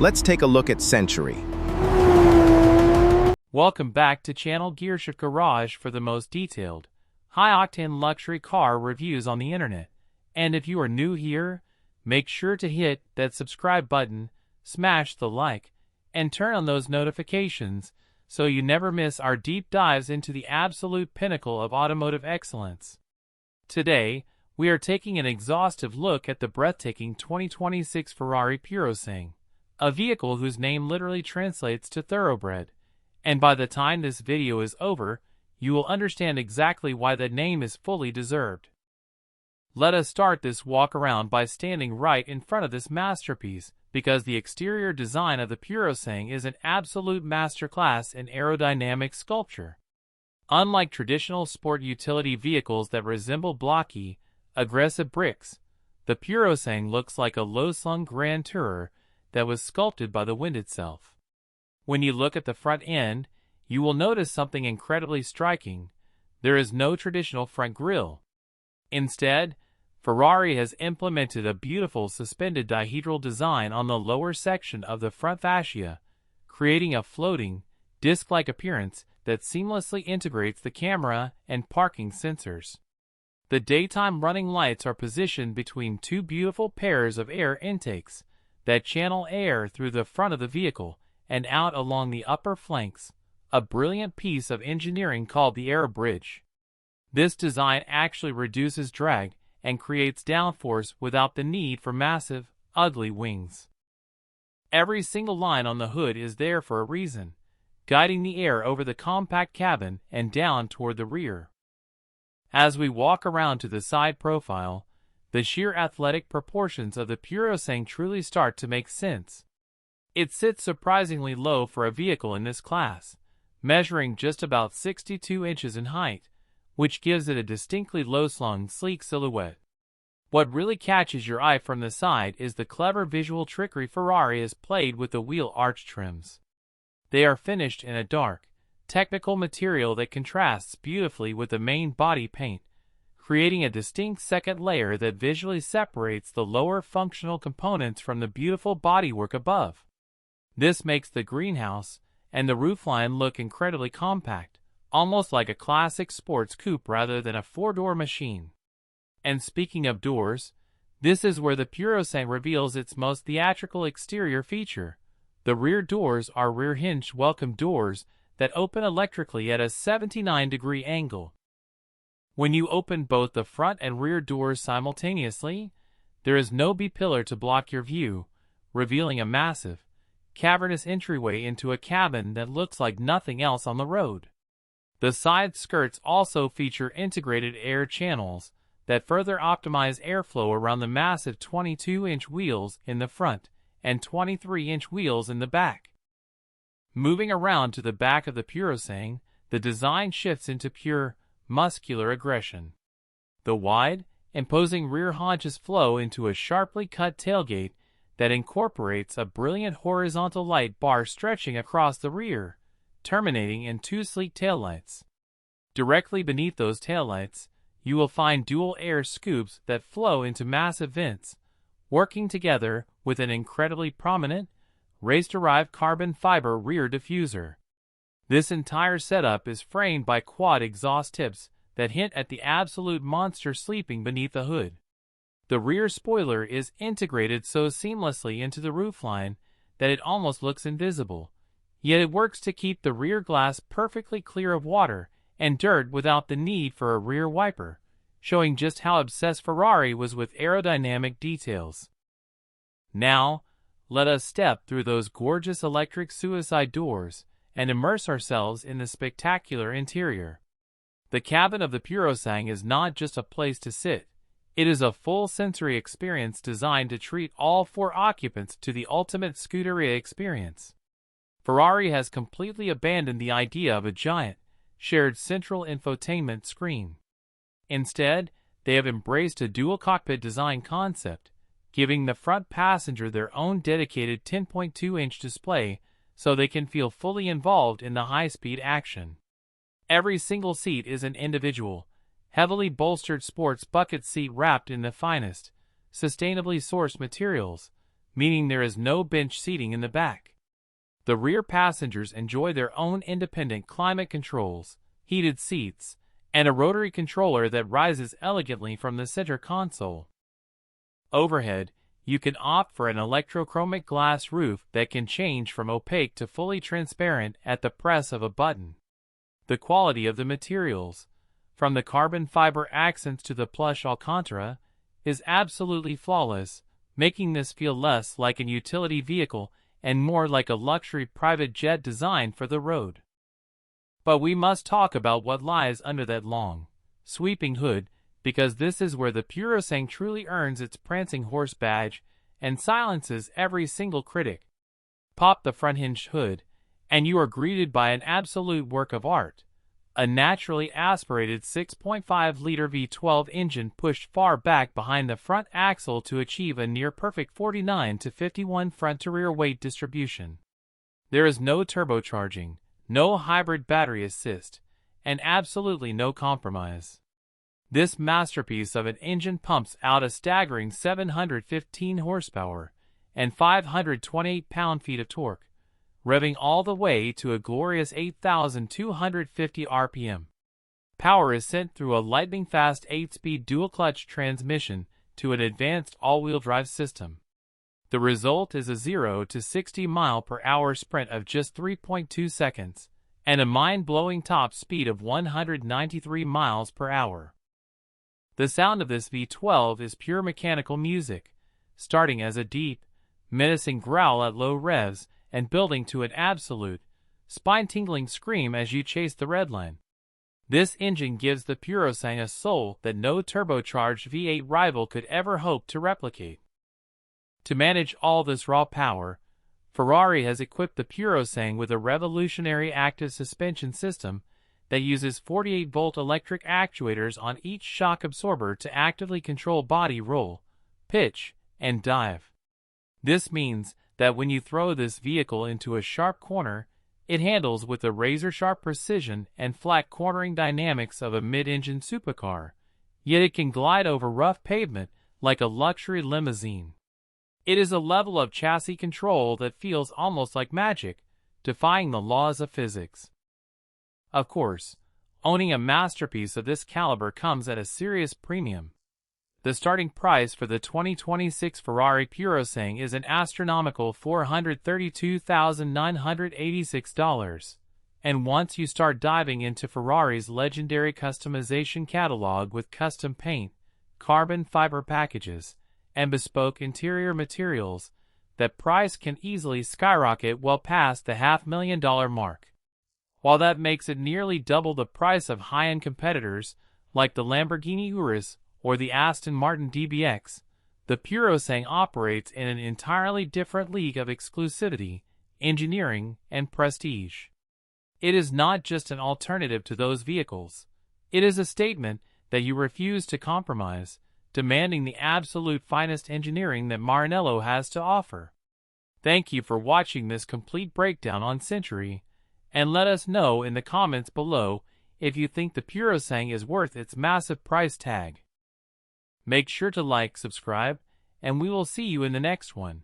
let's take a look at Century. Welcome back to Channel Gearshift Garage for the most detailed, high-octane luxury car reviews on the internet. And if you are new here, make sure to hit that subscribe button, smash the like, and turn on those notifications so you never miss our deep dives into the absolute pinnacle of automotive excellence. Today, we are taking an exhaustive look at the breathtaking 2026 Ferrari Purosangue, a vehicle whose name literally translates to thoroughbred. And by the time this video is over, you will understand exactly why the name is fully deserved. Let us start this walk around by standing right in front of this masterpiece, because the exterior design of the Purosangue is an absolute masterclass in aerodynamic sculpture. Unlike traditional sport utility vehicles that resemble blocky, aggressive bricks, the Purosangue looks like a low-slung grand tourer that was sculpted by the wind itself. When you look at the front end, you will notice something incredibly striking. There is no traditional front grille. Instead, Ferrari has implemented a beautiful suspended dihedral design on the lower section of the front fascia, creating a floating, disc-like appearance that seamlessly integrates the camera and parking sensors. The daytime running lights are positioned between two beautiful pairs of air intakes that channel air through the front of the vehicle and out along the upper flanks, a brilliant piece of engineering called the air bridge. This design actually reduces drag and creates downforce without the need for massive, ugly wings. Every single line on the hood is there for a reason, guiding the air over the compact cabin and down toward the rear. As we walk around to the side profile, the sheer athletic proportions of the Purosangue truly start to make sense. It sits surprisingly low for a vehicle in this class, measuring just about 62 inches in height, which gives it a distinctly low-slung, sleek silhouette. What really catches your eye from the side is the clever visual trickery Ferrari has played with the wheel arch trims. They are finished in a dark, technical material that contrasts beautifully with the main body paint, creating a distinct second layer that visually separates the lower functional components from the beautiful bodywork above. This makes the greenhouse and the roofline look incredibly compact, almost like a classic sports coupe rather than a four-door machine. And speaking of doors, this is where the Purosangue reveals its most theatrical exterior feature. The rear doors are rear-hinged welcome doors that open electrically at a 79-degree angle. When you open both the front and rear doors simultaneously, there is no B-pillar to block your view, revealing a massive, cavernous entryway into a cabin that looks like nothing else on the road. The side skirts also feature integrated air channels that further optimize airflow around the massive 22-inch wheels in the front and 23-inch wheels in the back. Moving around to the back of the Purosangue, the design shifts into pure, muscular aggression. The wide, imposing rear haunches flow into a sharply cut tailgate that incorporates a brilliant horizontal light bar stretching across the rear, terminating in two sleek taillights. Directly beneath those taillights, you will find dual air scoops that flow into massive vents, working together with an incredibly prominent, race-derived carbon fiber rear diffuser. This entire setup is framed by quad exhaust tips that hint at the absolute monster sleeping beneath the hood. The rear spoiler is integrated so seamlessly into the roofline that it almost looks invisible, yet it works to keep the rear glass perfectly clear of water and dirt without the need for a rear wiper, showing just how obsessed Ferrari was with aerodynamic details. Now, let us step through those gorgeous electric suicide doors and immerse ourselves in the spectacular interior. The cabin of the Purosangue is not just a place to sit. It is a full sensory experience designed to treat all four occupants to the ultimate Scuderia experience. Ferrari has completely abandoned the idea of a giant, shared central infotainment screen. Instead, they have embraced a dual-cockpit design concept, giving the front passenger their own dedicated 10.2-inch display so they can feel fully involved in the high-speed action. Every single seat is an individual, heavily bolstered sports bucket seat wrapped in the finest, sustainably sourced materials, meaning there is no bench seating in the back. The rear passengers enjoy their own independent climate controls, heated seats, and a rotary controller that rises elegantly from the center console. Overhead, you can opt for an electrochromic glass roof that can change from opaque to fully transparent at the press of a button. The quality of the materials, from the carbon fiber accents to the plush Alcantara, is absolutely flawless, making this feel less like a utility vehicle and more like a luxury private jet designed for the road. But we must talk about what lies under that long, sweeping hood, because this is where the Purosangue truly earns its prancing horse badge and silences every single critic. Pop the front-hinged hood, and you are greeted by an absolute work of art. A naturally aspirated 6.5-liter V12 engine pushed far back behind the front axle to achieve a near-perfect 49 to 51 front-to-rear weight distribution. There is no turbocharging, no hybrid battery assist, and absolutely no compromise. This masterpiece of an engine pumps out a staggering 715 horsepower and 528 pound-feet of torque, revving all the way to a glorious 8,250 RPM. Power is sent through a lightning-fast 8-speed dual-clutch transmission to an advanced all-wheel drive system. The result is a 0 to 60 mile/hour sprint of just 3.2 seconds, and a mind-blowing top speed of 193 miles per hour. The sound of this V12 is pure mechanical music, starting as a deep, menacing growl at low revs and building to an absolute, spine-tingling scream as you chase the redline. This engine gives the Purosangue a soul that no turbocharged V8 rival could ever hope to replicate. To manage all this raw power, Ferrari has equipped the Purosangue with a revolutionary active suspension system that uses 48-volt electric actuators on each shock absorber to actively control body roll, pitch, and dive. This means that when you throw this vehicle into a sharp corner, it handles with the razor-sharp precision and flat cornering dynamics of a mid-engine supercar, yet it can glide over rough pavement like a luxury limousine. It is a level of chassis control that feels almost like magic, defying the laws of physics. Of course, owning a masterpiece of this caliber comes at a serious premium. The starting price for the 2026 Ferrari Purosangue is an astronomical $432,986, and once you start diving into Ferrari's legendary customization catalog with custom paint, carbon fiber packages, and bespoke interior materials, that price can easily skyrocket well past the $500,000 mark. While that makes it nearly double the price of high-end competitors like the Lamborghini Urus or the Aston Martin DBX, the Purosangue operates in an entirely different league of exclusivity, engineering, and prestige. It is not just an alternative to those vehicles. It is a statement that you refuse to compromise, demanding the absolute finest engineering that Maranello has to offer. Thank you for watching this complete breakdown on Century, and let us know in the comments below if you think the Purosangue is worth its massive price tag. Make sure to like, subscribe, and we will see you in the next one.